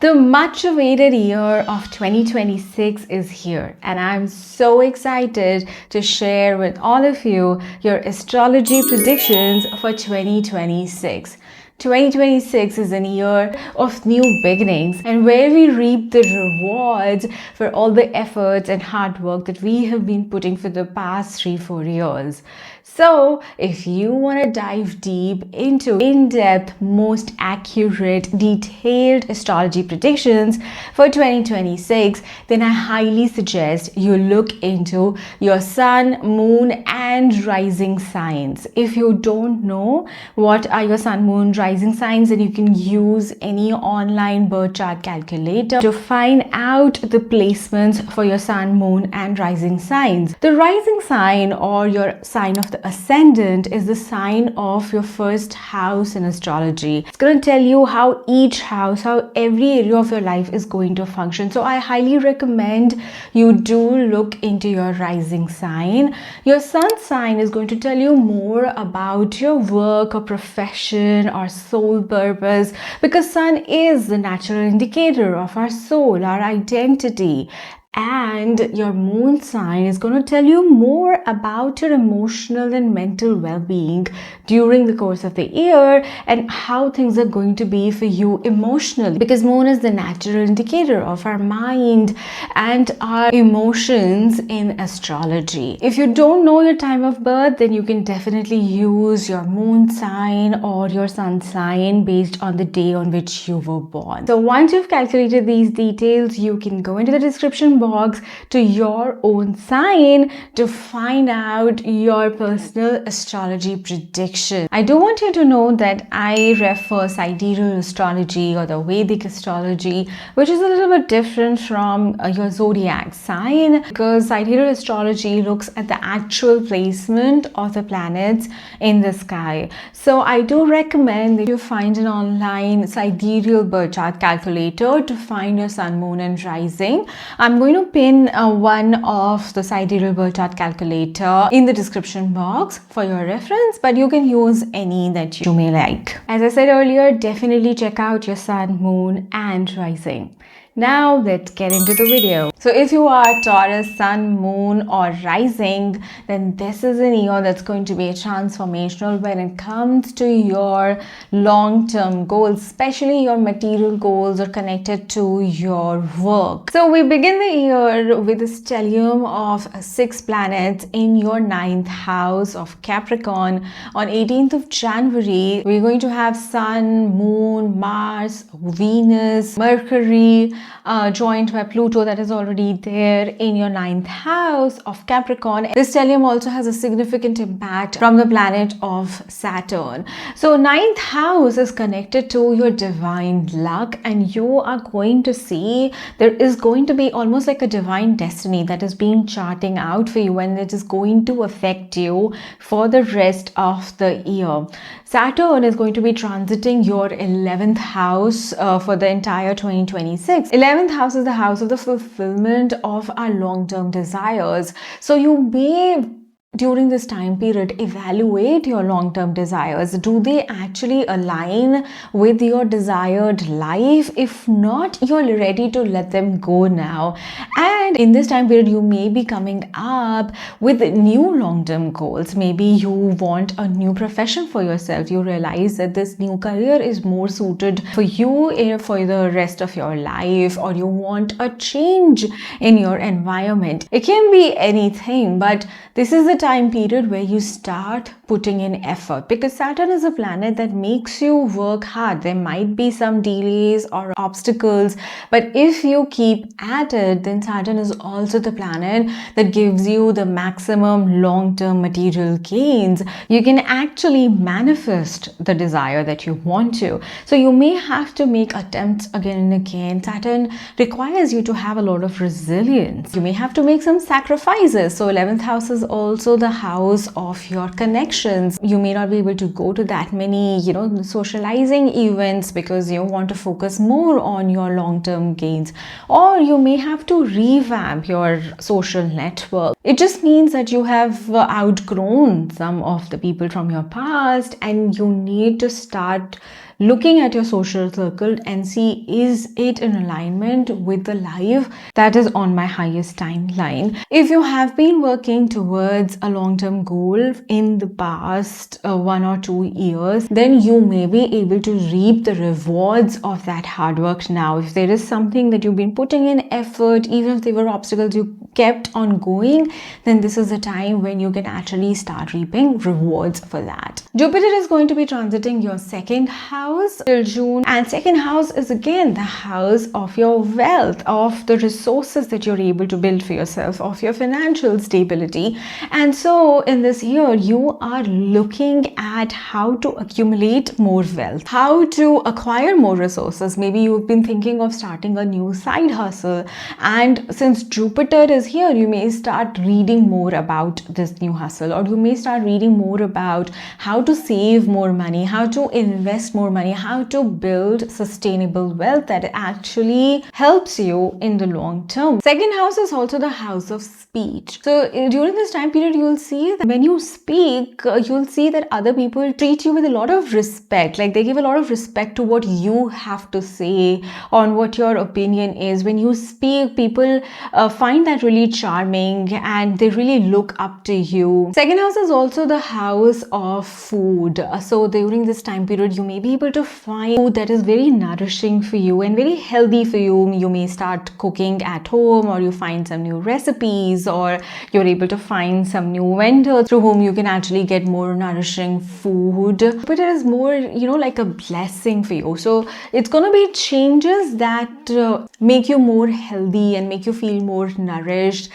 The much awaited year of 2026 is here, and I'm so excited to share with all of you your astrology predictions for 2026. 2026 is a year of new beginnings and where we reap the rewards for all the efforts and hard work that we have been putting for the past 3-4 years. So, if you want to dive deep into in-depth, most accurate, detailed astrology predictions for 2026, then I highly suggest you look into your sun, moon, and rising signs. If you don't know what are your sun, moon, rising signs, then you can use any online birth chart calculator to find out the placements for your sun, moon, and rising signs. The rising sign, or your sign of the ascendant, is the sign of your first house in astrology. It's going to tell you how each house, how every area of your life is going to function. So I highly recommend you do look into your rising sign. Your sun sign is going to tell you more about your work or profession or soul purpose, because sun is the natural indicator of our soul, our identity. And your moon sign is going to tell you more about your emotional and mental well-being during the course of the year and how things are going to be for you emotionally, because moon is the natural indicator of our mind and our emotions in astrology. If you don't know your time of birth, then you can definitely use your moon sign or your sun sign based on the day on which you were born. So once you've calculated these details, you can go into the description box to your own sign to find out your personal astrology prediction. I do want you to know that I refer sidereal astrology or the Vedic astrology, which is a little bit different from your zodiac sign, because sidereal astrology looks at the actual placement of the planets in the sky. So I do recommend that you find an online sidereal birth chart calculator to find your sun, moon, and rising. I'm going to pin one of the sidereal birth chart calculator in the description box for your reference, but you can use any that you may like. As I said earlier, definitely check out your sun, moon, and rising. Now let's get into the video. So if you are Taurus, sun, moon, or rising, then this is a year that's going to be transformational when it comes to your long-term goals, especially your material goals or connected to your work. So we begin the year with a stellium of 6 planets in your 9th house of Capricorn. On 18th of January, we're going to have Sun, Moon, Mars, Venus, Mercury, joined by Pluto, that is already there in your 9th house of Capricorn. This stellium also has a significant impact from the planet of Saturn. So 9th house is connected to your divine luck, and you are going to see there is going to be almost like a divine destiny that is being charting out for you, and it is going to affect you for the rest of the year. Saturn is going to be transiting your 11th house for the entire 2026. 11th house is the house of the fulfillment of our long-term desires. So you may, during this time period, evaluate your long-term desires. Do they actually align with your desired life? If not, you're ready to let them go now. And in this time period, you may be coming up with new long-term goals. Maybe you want a new profession for yourself. You realize that this new career is more suited for you for the rest of your life, or you want a change in your environment. It can be anything, but this is the time period where you start putting in effort, because Saturn is a planet that makes you work hard. There might be some delays or obstacles, but if you keep at it, then Saturn is also the planet that gives you the maximum long-term material gains. You can actually manifest the desire that you want to. So you may have to make attempts again and again. Saturn requires you to have a lot of resilience. You may have to make some sacrifices. So 11th house is also the house of your connections. You may not be able to go to that many, socializing events because you want to focus more on your long-term gains, or you may have to revamp your social network. It just means that you have outgrown some of the people from your past and you need to start looking at your social circle and see, is it in alignment with the life that is on my highest timeline? If you have been working towards a long-term goal in the past 1 or 2 years, then you may be able to reap the rewards of that hard work now. If there is something that you've been putting in effort, even if there were obstacles, you kept on going, then this is the time when you can actually start reaping rewards for that. Jupiter is going to be transiting your second house till June, and second house is again the house of your wealth, of the resources that you're able to build for yourself, of your financial stability. And so in this year, you are looking at how to accumulate more wealth, how to acquire more resources. Maybe you've been thinking of starting a new side hustle, and since Jupiter is here, you may start reading more about this new hustle, or you may start reading more about how to save more money, how to invest more money, how to build sustainable wealth that actually helps you in the long term. Second house is also the house of speech. So during this time period, you'll see that when you speak, you'll see that other people treat you with a lot of respect. Like they give a lot of respect to what you have to say, on what your opinion is. When you speak, people find that really charming and they really look up to you. Second house is also the house of food. So during this time period, you may be able to find food that is very nourishing for you and very healthy for you. You may start cooking at home, or you find some new recipes, or you're able to find some new vendors through whom you can actually get more nourishing food. But it is more, like a blessing for you. So it's going to be changes that make you more healthy and make you feel more nourished.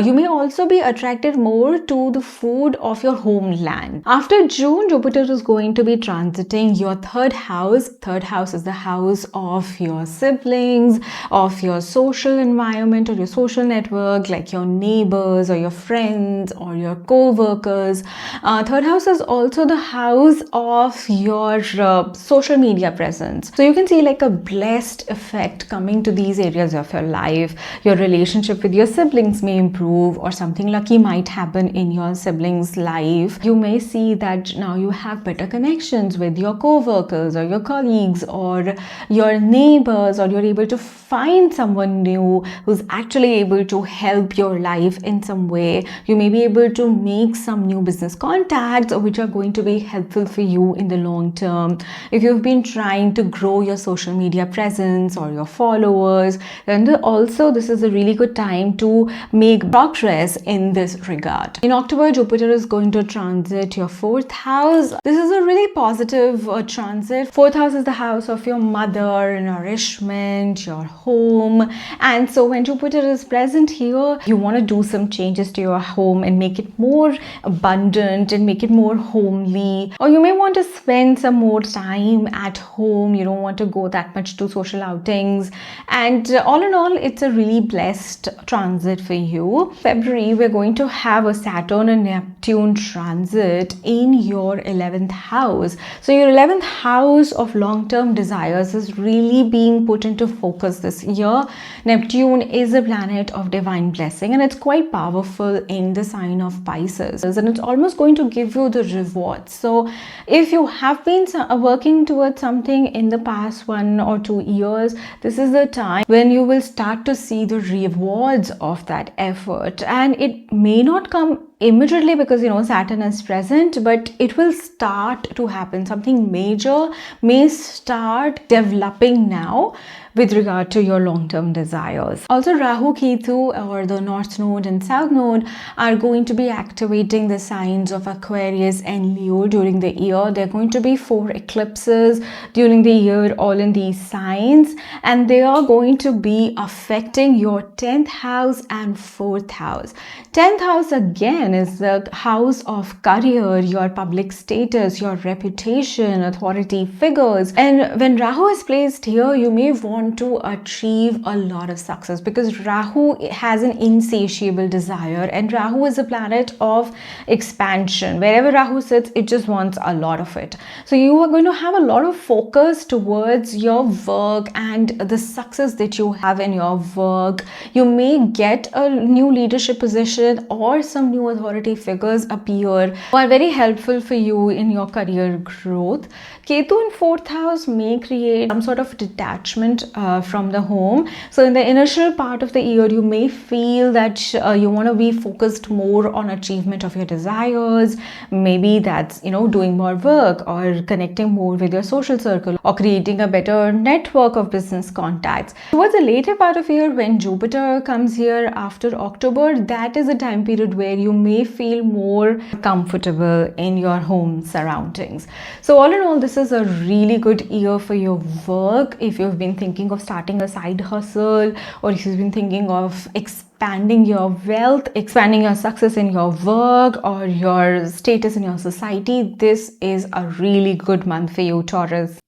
You may also be attracted more to the food of your homeland. After June, Jupiter is going to be transiting your third house. Third house is the house of your siblings, of your social environment or your social network, like your neighbors or your friends or your co-workers. Third house is also the house of your social media presence. So you can see like a blessed effect coming to these areas of your life. Your relationship with your siblings may improve, or something lucky might happen in your siblings' life. You may see that now you have better connections with your co-workers or your colleagues or your neighbors, or you're able to find someone new who's actually able to help your life in some way. You may be able to make some new business contacts which are going to be helpful for you in the long term. If you've been trying to grow your social media presence or your followers, then also this is a really good time to make progress in this regard. In October, Jupiter is going to transit your fourth house. This is a really positive transit. Fourth house is the house of your mother, nourishment, your home. And so when Jupiter is present here, you want to do some changes to your home and make it more abundant and make it more homely. Or you may want to spend some more time at home. You don't want to go that much to social outings. And all in all, it's a really blessed transit for you. February, we're going to have a Saturn and Neptune transit in your 11th house. So your 11th house of long-term desires is really being put into focus this year. Neptune is a planet of divine blessing, and it's quite powerful in the sign of Pisces, and it's almost going to give you the rewards. So if you have been working towards something in the past 1 or 2 years, this is the time when you will start to see the rewards of that effort. And it may not come immediately because Saturn is present, but it will start to happen. Something major may start developing now with regard to your long-term desires. Also, Rahu, Ketu, or the North Node and South Node, are going to be activating the signs of Aquarius and Leo during the year. There are going to be 4 eclipses during the year, all in these signs, and they are going to be affecting your 10th house and 4th house. 10th house again is the house of career, your public status, your reputation, authority figures. And when Rahu is placed here, you may want want to achieve a lot of success, because Rahu has an insatiable desire, and Rahu is a planet of expansion. Wherever Rahu sits, it just wants a lot of it. So you are going to have a lot of focus towards your work and the success that you have in your work. You may get a new leadership position, or some new authority figures appear who are very helpful for you in your career growth. Ketu in 4th house may create some sort of detachment from the home. So in the initial part of the year, you may feel that you want to be focused more on achievement of your desires. Maybe that's, doing more work, or connecting more with your social circle, or creating a better network of business contacts. Towards the later part of the year, when Jupiter comes here after October, that is a time period where you may feel more comfortable in your home surroundings. So all in all, this is a really good year for your work. If you've been thinking of starting a side hustle, or if you've been thinking of expanding your wealth, expanding your success in your work, or your status in your society, this is a really good month for you, Taurus.